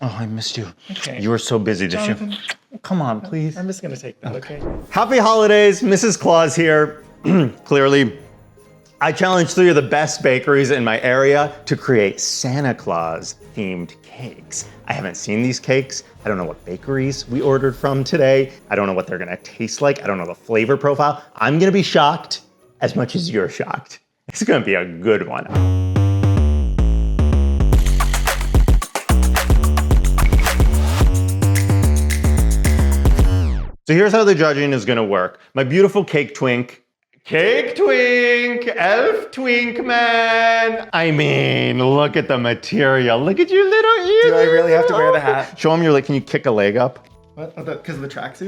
Oh, I missed you. Okay. You were so busy this year. Jonathan, Come on, please. I'm just gonna take that, okay? Happy holidays, Mrs. Claus here. Clearly, I challenged 3 of the best bakeries in my area to create Santa Claus themed cakes. I haven't seen these cakes. I don't know what bakeries we ordered from today. I don't know what they're gonna taste like. I don't know the flavor profile. I'm gonna be shocked as much as you're shocked. It's gonna be a good one. So here's how the judging is gonna work. My beautiful cake twink, elf twink man. I mean, look at the material. Look at your little ears. Do I really have to wear the hat? Show him your leg. Can you kick a leg up? What? Because of the tracksuit?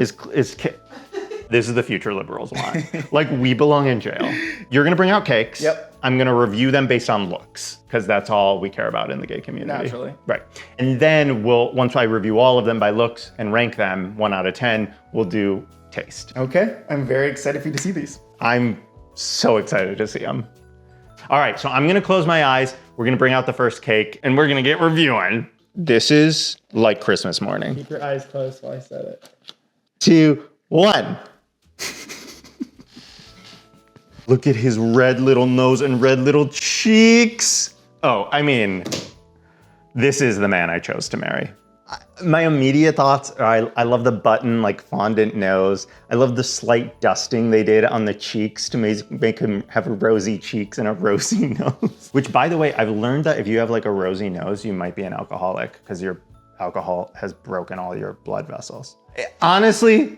This is the future liberals want. Like, we belong in jail. You're gonna bring out cakes. Yep. I'm gonna review them based on looks, because that's all we care about in the gay community. Naturally. Right. And then once I review all of them by looks and rank them 1 out of 10, we'll do taste. Okay, I'm very excited for you to see these. I'm so excited to see them. All right, so I'm gonna close my eyes. We're gonna bring out the first cake and we're gonna get reviewing. This is like Christmas morning. Keep your eyes closed while I said it. 2, 1. Look at his red little nose and red little cheeks. Oh, I mean, this is the man I chose to marry. My immediate thoughts are I love the button, like fondant nose. I love the slight dusting they did on the cheeks to make him have rosy cheeks and a rosy nose. Which, by the way, I've learned that if you have like a rosy nose, you might be an alcoholic because your alcohol has broken all your blood vessels. Honestly,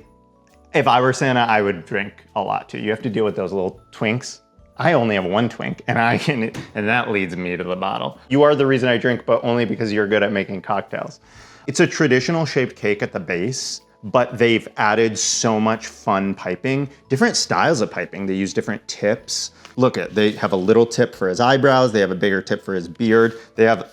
if I were Santa, I would drink a lot too. You have to deal with those little twinks. I only have 1 twink and that leads me to the bottle. You are the reason I drink, but only because you're good at making cocktails. It's a traditional shaped cake at the base, but they've added so much fun piping, different styles of piping. They use different tips. Look they have a little tip for his eyebrows. They have a bigger tip for his beard. They have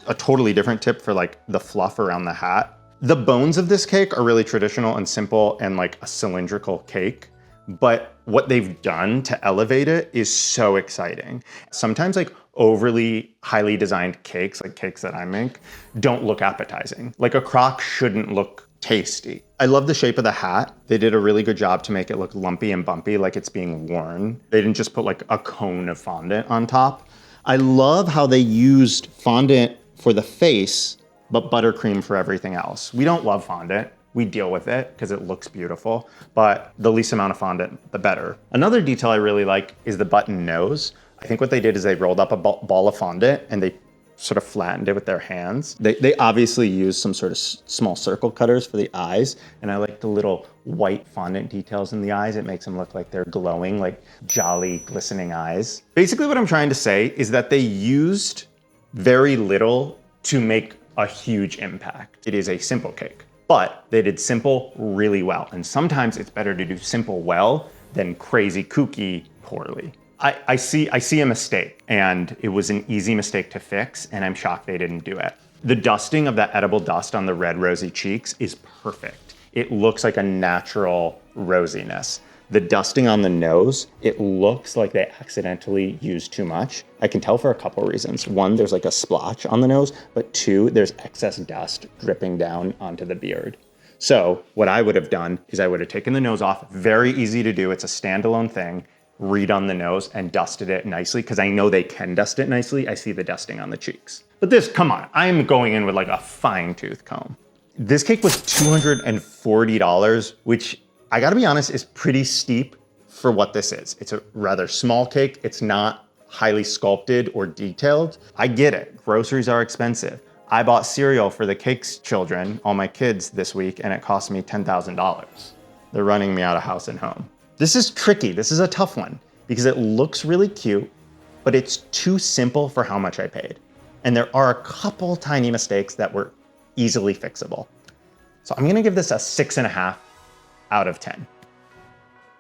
a totally different tip for like the fluff around the hat. The bones of this cake are really traditional and simple and like a cylindrical cake, but what they've done to elevate it is so exciting. Sometimes like overly highly designed cakes, like cakes that I make, don't look appetizing. Like a crock shouldn't look tasty. I love the shape of the hat. They did a really good job to make it look lumpy and bumpy, like it's being worn. They didn't just put like a cone of fondant on top. I love how they used fondant for the face, but buttercream for everything else. We don't love fondant. We deal with it because it looks beautiful, but the least amount of fondant, the better. Another detail I really like is the button nose. I think what they did is they rolled up a ball of fondant and they sort of flattened it with their hands. They obviously used some sort of small circle cutters for the eyes, and I like the little white fondant details in the eyes. It makes them look like they're glowing, like jolly, glistening eyes. Basically what I'm trying to say is that they used very little to make a huge impact. It is a simple cake, but they did simple really well. And sometimes it's better to do simple well than crazy kooky poorly. I see a mistake, and it was an easy mistake to fix, and I'm shocked they didn't do it. The dusting of that edible dust on the red rosy cheeks is perfect. It looks like a natural rosiness. The dusting on the nose, it looks like they accidentally used too much. I can tell for a couple reasons. 1, there's like a splotch on the nose, but 2, there's excess dust dripping down onto the beard. So what I would have done is I would have taken the nose off, very easy to do, it's a standalone thing, redone the nose and dusted it nicely, because I know they can dust it nicely. I see the dusting on the cheeks. But this, come on, I'm going in with like a fine tooth comb. This cake was $240, which I gotta be honest, is pretty steep for what this is. It's a rather small cake. It's not highly sculpted or detailed. I get it, groceries are expensive. I bought cereal for the Cakes children, all my kids this week, and it cost me $10,000. They're running me out of house and home. This is tricky, this is a tough one, because it looks really cute, but it's too simple for how much I paid. And there are a couple tiny mistakes that were easily fixable. So I'm gonna give this a 6.5 out of 10.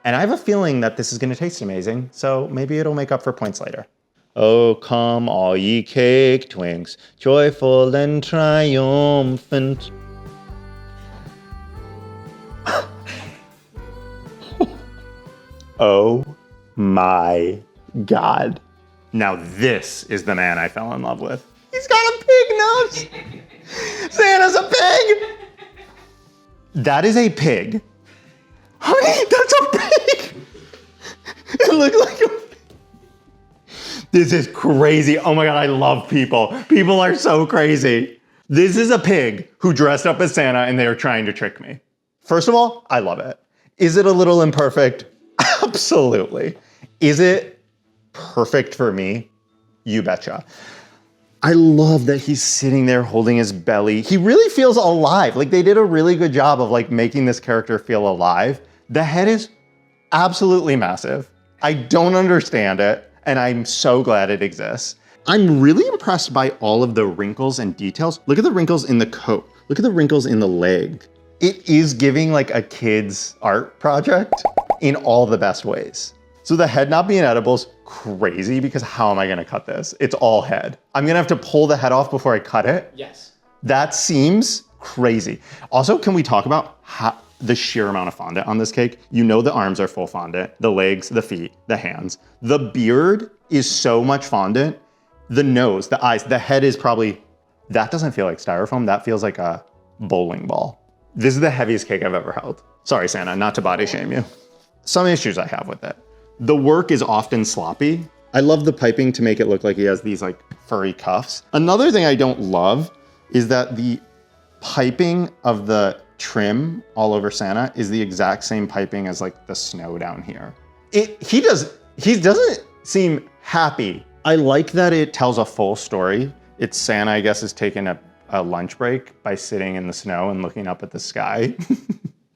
And I have a feeling that this is gonna taste amazing, so maybe it'll make up for points later. Oh, come all ye cake twinks, joyful and triumphant. Oh my God. Now this is the man I fell in love with. He's got a pig nose. Santa's That is a pig. Honey, that's a pig. It looked like a... This is crazy. Oh my God, I love people. People are so crazy. This is a pig who dressed up as Santa and they are trying to trick me. First of all, I love it. Is it a little imperfect? Absolutely. Is it perfect for me? You betcha. I love that he's sitting there holding his belly. He really feels alive. Like they did a really good job of like making this character feel alive. The head is absolutely massive. I don't understand it, and I'm so glad it exists. I'm really impressed by all of the wrinkles and details. Look at the wrinkles in the coat. Look at the wrinkles in the leg. It is giving like a kid's art project in all the best ways. So the head not being edible is crazy because how am I gonna cut this? It's all head. I'm gonna have to pull the head off before I cut it. Yes. That seems crazy. Also, can we talk about the sheer amount of fondant on this cake? You know the arms are full fondant, the legs, the feet, the hands. The beard is so much fondant. The nose, the eyes, the head is probably, that doesn't feel like styrofoam. That feels like a bowling ball. This is the heaviest cake I've ever held. Sorry, Santa, not to body shame you. Some issues I have with it. The work is often sloppy. I love the piping to make it look like he has these like furry cuffs. Another thing I don't love is that the piping of the trim all over Santa is the exact same piping as like the snow down here. He doesn't seem happy. I like that it tells a full story. It's Santa, I guess, is taking a lunch break by sitting in the snow and looking up at the sky.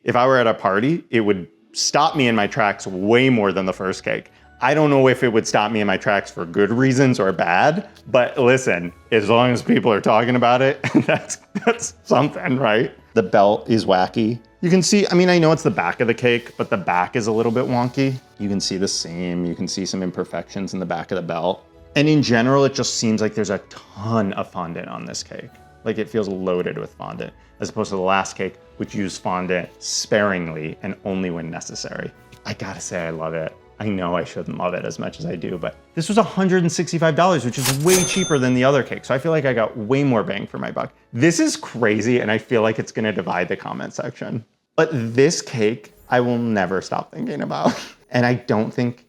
If I were at a party, it would stop me in my tracks way more than the first cake. I don't know if it would stop me in my tracks for good reasons or bad, but listen, as long as people are talking about it, that's something, right? The belt is wacky. You can see, I mean, I know it's the back of the cake, but the back is a little bit wonky. You can see the seam, you can see some imperfections in the back of the belt. And in general, it just seems like there's a ton of fondant on this cake. Like it feels loaded with fondant, as opposed to the last cake, which used fondant sparingly and only when necessary. I gotta say, I love it. I know I shouldn't love it as much as I do, but this was $165, which is way cheaper than the other cake. So I feel like I got way more bang for my buck. This is crazy, and I feel like it's gonna divide the comment section. But this cake, I will never stop thinking about. And I don't think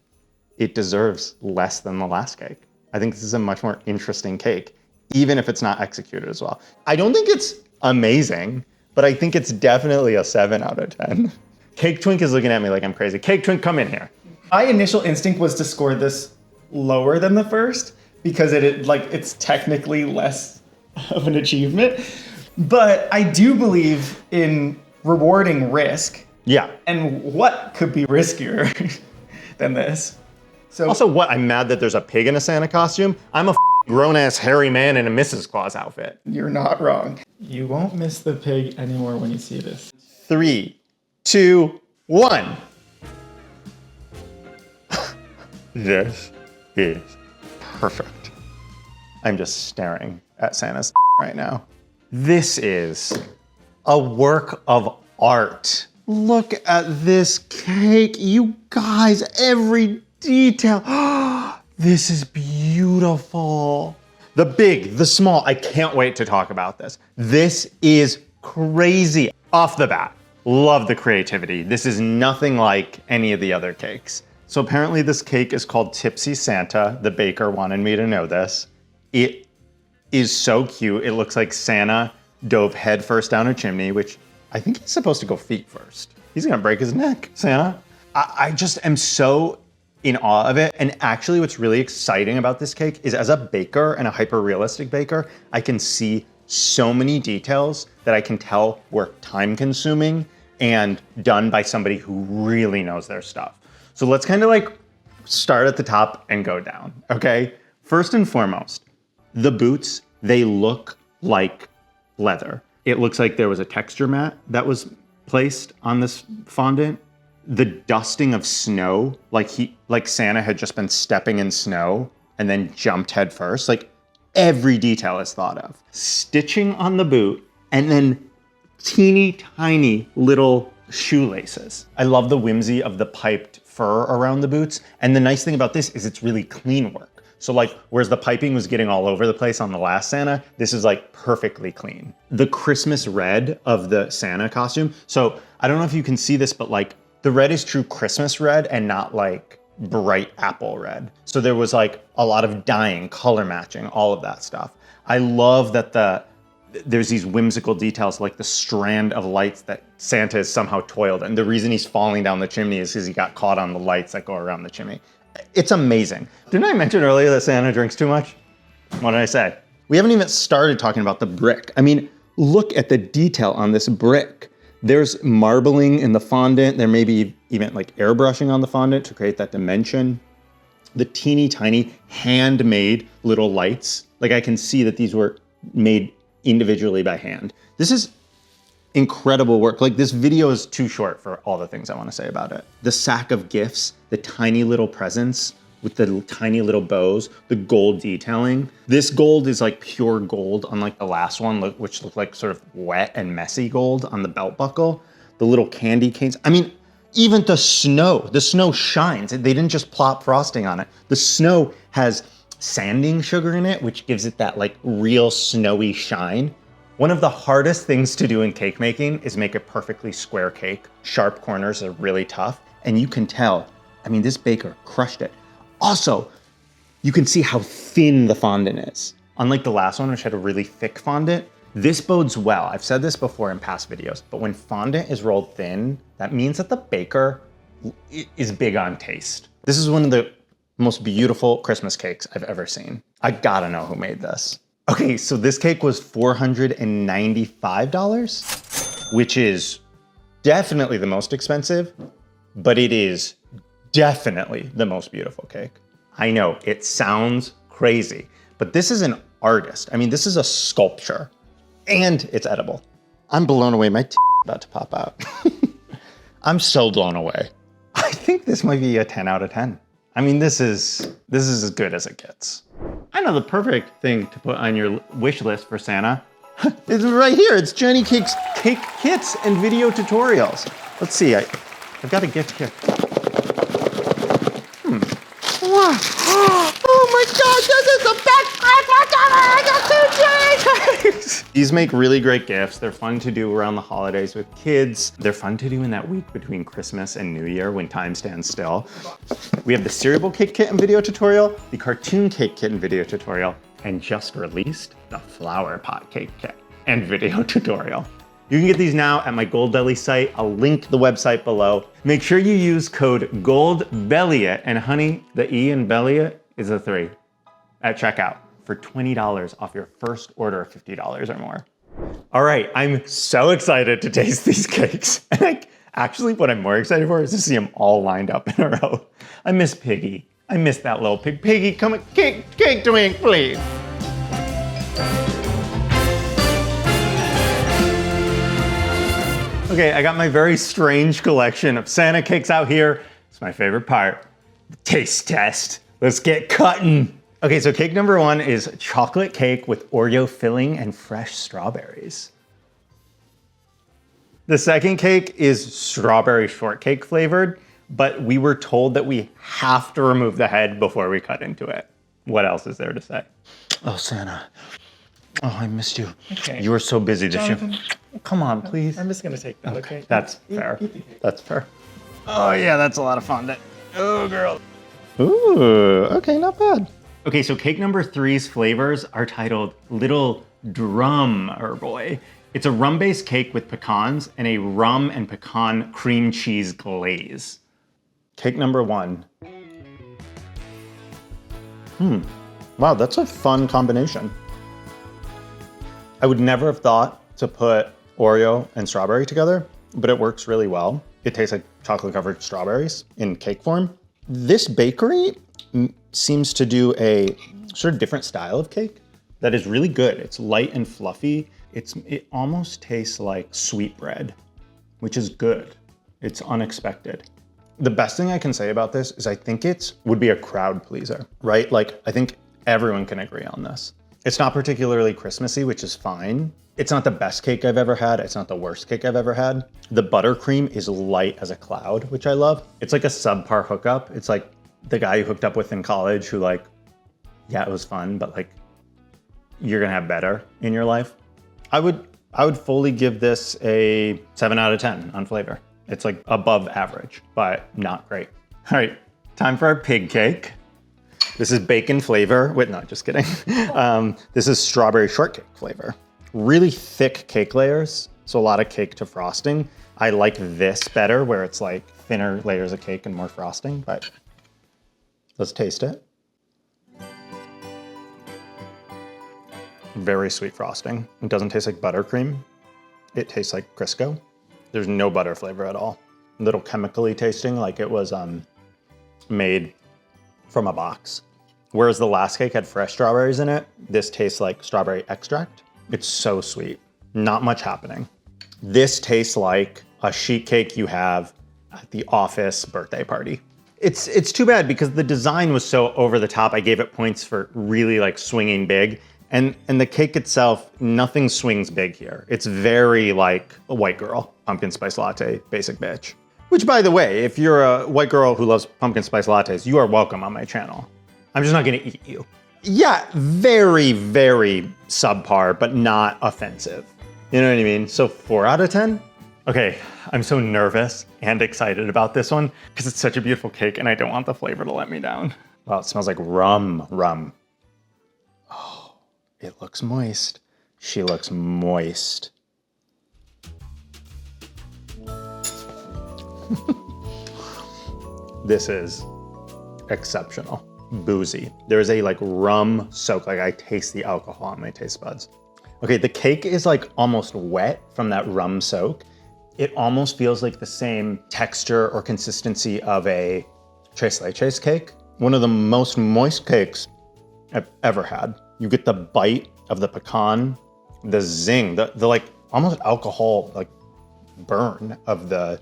it deserves less than the last cake. I think this is a much more interesting cake, even if it's not executed as well. I don't think it's amazing, but I think it's definitely a 7 out of 10. Cake Twink is looking at me like I'm crazy. Cake Twink, come in here. My initial instinct was to score this lower than the first because it's technically less of an achievement. But I do believe in rewarding risk. Yeah. And what could be riskier than this? So Also, what? I'm mad that there's a pig in a Santa costume. I'm a grown-ass hairy man in a Mrs. Claus outfit. you're not wrong. You won't miss the pig anymore when you see this. 3, 2, 1. This is perfect. I'm just staring at Santa's right now. This is a work of art. Look at this cake, you guys, every detail. This is beautiful. The big, the small, I can't wait to talk about this. This is crazy. Off the bat, love the creativity. This is nothing like any of the other cakes. So apparently this cake is called Tipsy Santa. The baker wanted me to know this. It is so cute. It looks like Santa dove headfirst down a chimney, which I think he's supposed to go feet first. He's gonna break his neck, Santa. I just am so in awe of it. And actually what's really exciting about this cake is as a baker and a hyper-realistic baker, I can see so many details that I can tell were time-consuming and done by somebody who really knows their stuff. So let's kind of like start at the top and go down, okay? First and foremost, the boots, they look like leather. It looks like there was a texture mat that was placed on this fondant. The dusting of snow, like Santa had just been stepping in snow and then jumped head first. Like every detail is thought of. Stitching on the boot and then teeny tiny little shoelaces. I love the whimsy of the piped fur around the boots. And the nice thing about this is it's really clean work. So like, whereas the piping was getting all over the place on the last Santa, this is like perfectly clean. The Christmas red of the Santa costume. So I don't know if you can see this, but like the red is true Christmas red and not like bright apple red. So there was like a lot of dyeing, color matching, all of that stuff. I love that there's these whimsical details like the strand of lights that Santa is somehow toiled. And the reason he's falling down the chimney is because he got caught on the lights that go around the chimney. It's amazing. Didn't I mention earlier that Santa drinks too much? What did I say? We haven't even started talking about the brick. I mean, look at the detail on this brick. There's marbling in the fondant. There may be even like airbrushing on the fondant to create that dimension. The teeny tiny handmade little lights. Like I can see that these were made individually by hand. This is incredible work. Like this video is too short for all the things I want to say about it. The sack of gifts, the tiny little presents with the tiny little bows, the gold detailing. This gold is like pure gold, unlike the last one, which looked like sort of wet and messy gold on the belt buckle. The little candy canes. I mean, even the snow shines. They didn't just plop frosting on it. The snow has sanding sugar in it, which gives it that like real snowy shine. One of the hardest things to do in cake making is make a perfectly square cake. Sharp corners are really tough, and you can tell, I mean, this baker crushed it. Also, you can see how thin the fondant is. Unlike the last one, which had a really thick fondant, this bodes well. I've said this before in past videos, but when fondant is rolled thin, that means that the baker is big on taste. This is one of the most beautiful Christmas cakes I've ever seen. I gotta know who made this. Okay, so this cake was $495, which is definitely the most expensive, but it is definitely the most beautiful cake. I know, it sounds crazy, but this is an artist. I mean, this is a sculpture, and it's edible. I'm blown away. My about to pop out. I'm so blown away. I think this might be a 10 out of 10. I mean, this is as good as it gets. I know the perfect thing to put on your wish list for Santa. It's right here. It's Journey Cake's cake kits and video tutorials. Let's see. I've got a gift here. Wow. Oh my God, this is the best Christmas ever! I got 2 Journey Cakes! These make really great gifts. They're fun to do around the holidays with kids. They're fun to do in that week between Christmas and New Year when time stands still. We have the cereal cake kit and video tutorial, the cartoon cake kit and video tutorial, and just released the flower pot cake kit and video tutorial. You can get these now at my Goldbelly site. I'll link the website below. Make sure you use code GOLDBELLYIT, and honey, the E in Belliot is a 3 at checkout for $20 off your first order of $50 or more. All right, I'm so excited to taste these cakes. And actually, what I'm more excited for is to see them all lined up in a row. I miss Piggy. I miss that little pig. Piggy, come and cake to me, please. Okay, I got my very strange collection of Santa cakes out here. It's my favorite part, the taste test. Let's get cutting. Okay, so cake number 1 is chocolate cake with Oreo filling and fresh strawberries. The second cake is strawberry shortcake flavored, but we were told that we have to remove the head before we cut into it. What else is there to say? Oh, Santa. Oh, I missed you. Okay. You were so busy this year. Jonathan. Come on, please. I'm just gonna take that, okay? That's fair. Eat the cake. That's fair. Oh yeah, that's a lot of fondant. Oh girl. Ooh, okay, not bad. Okay, so cake number 3's flavors are titled Little Drummer Boy. It's a rum-based cake with pecans and a rum and pecan cream cheese glaze. Cake number 1. Wow, that's a fun combination. I would never have thought to put Oreo and strawberry together, but it works really well. It tastes like chocolate-covered strawberries in cake form. This bakery seems to do a sort of different style of cake that is really good. It's light and fluffy. It almost tastes like sweetbread, which is good. It's unexpected. The best thing I can say about this is I think it would be a crowd pleaser, right? Like, I think everyone can agree on this. It's not particularly Christmassy, which is fine. It's not the best cake I've ever had. It's not the worst cake I've ever had. The buttercream is light as a cloud, which I love. It's like a subpar hookup. It's like the guy you hooked up with in college who like yeah, it was fun, but like, you're gonna have better in your life. I would fully give this a 7 out of 10 on flavor. It's like above average, but not great. All right, time for our pig cake. This is bacon flavor. Wait, no, just kidding. This is strawberry shortcake flavor. Really thick cake layers, so a lot of cake to frosting. I like this better, where it's like thinner layers of cake and more frosting, but let's taste it. Very sweet frosting. It doesn't taste like buttercream. It tastes like Crisco. There's no butter flavor at all. A little chemically tasting, like it was made from a box. Whereas the last cake had fresh strawberries in it, this tastes like strawberry extract. It's so sweet. Not much happening. This tastes like a sheet cake you have at the office birthday party. It's too bad because the design was so over the top. I gave it points for really like swinging big. And the cake itself, nothing swings big here. It's very like a white girl, pumpkin spice latte, basic bitch. Which, by the way, if you're a white girl who loves pumpkin spice lattes, you are welcome on my channel. I'm just not gonna eat you. Yeah, very, very subpar, but not offensive. You know what I mean? So 4 out of 10? Okay, I'm so nervous and excited about this one because it's such a beautiful cake and I don't want the flavor to let me down. Wow, it smells like rum. Oh, it looks moist. She looks moist. This is exceptional. Boozy. There's a like rum soak, like I taste the alcohol on my taste buds. Okay, the cake is like almost wet from that rum soak. It almost feels like the same texture or consistency of a tres leches cake. One of the most moist cakes I've ever had. You get the bite of the pecan, the zing, the like almost alcohol like burn of the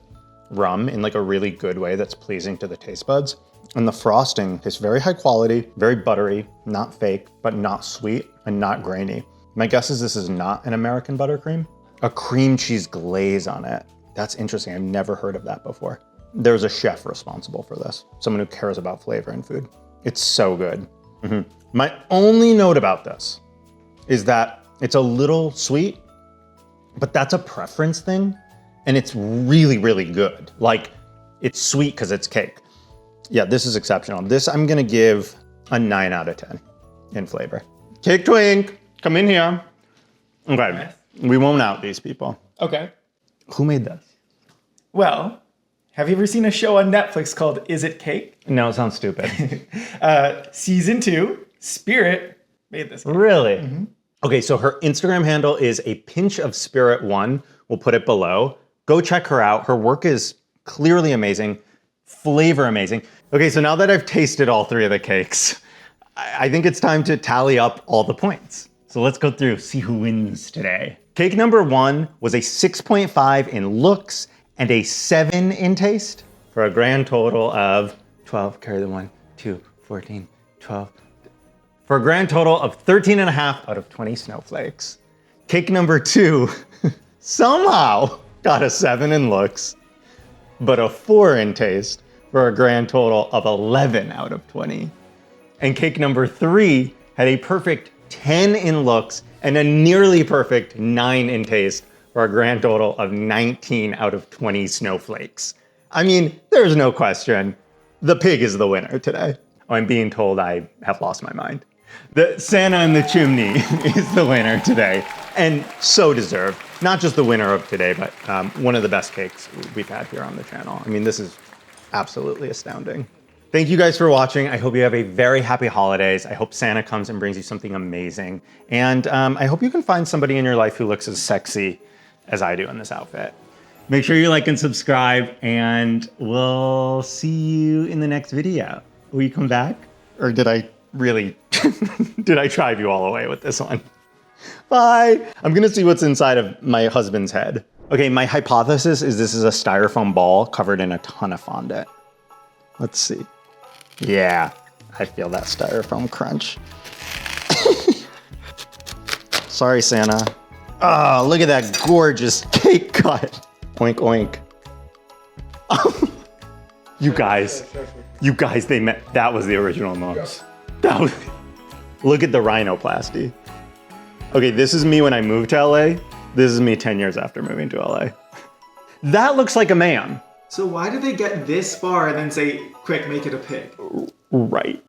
rum in like a really good way that's pleasing to the taste buds. And the frosting is very high quality, very buttery, not fake, but not sweet and not grainy. My guess is this is not an American buttercream. A cream cheese glaze on it. That's interesting. I've never heard of that before. There's a chef responsible for this, someone who cares about flavor in food. It's so good. My only note about this is that it's a little sweet, but that's a preference thing. And it's really, really good. Like, it's sweet because it's cake. Yeah, this is exceptional. This I'm gonna give a 9 out of 10 in flavor. Cake Twink, come in here. Okay, we won't out these people. Okay. Who made this? Well, have you ever seen a show on Netflix called Is It Cake? No, it sounds stupid. Season 2, Spirit made this cake. Really? Okay, so her Instagram handle is a pinch of spirit 1. We'll put it below. Go check her out. Her work is clearly amazing, flavor amazing. Okay, so now that I've tasted all 3 of the cakes, I think it's time to tally up all the points. So let's go through, see who wins today. Cake number 1 was a 6.5 in looks and a 7 in taste for a grand total of 12, carry the 1, 2, 14, 12, for a grand total of 13.5 out of 20 snowflakes. Cake number 2 somehow got a 7 in looks, but a 4 in taste for a grand total of 11 out of 20. And cake number 3 had a perfect 10 in looks and a nearly perfect 9 in taste for a grand total of 19 out of 20 snowflakes. I mean, there's no question. The pig is the winner today. Oh, I'm being told I have lost my mind. The Santa in the chimney is the winner today, and so deserved. Not just the winner of today, but one of the best cakes we've had here on the channel. I mean, this is absolutely astounding. Thank you guys for watching. I hope you have a very happy holidays. I hope Santa comes and brings you something amazing. And I hope you can find somebody in your life who looks as sexy as I do in this outfit. Make sure you like and subscribe, and we'll see you in the next video. Will you come back? Or did I really, did I drive you all away with this one? Bye. I'm gonna see what's inside of my husband's head. Okay, my hypothesis is this is a styrofoam ball covered in a ton of fondant. Let's see. Yeah, I feel that styrofoam crunch. Sorry, Santa. Oh, look at that gorgeous cake cut. Oink, oink. You guys, they met, that was the original Mums. That was, Look at the rhinoplasty. Okay, this is me when I moved to LA. This is me 10 years after moving to LA. That looks like a man. So why did they get this far and then say, quick, make it a pig? Right.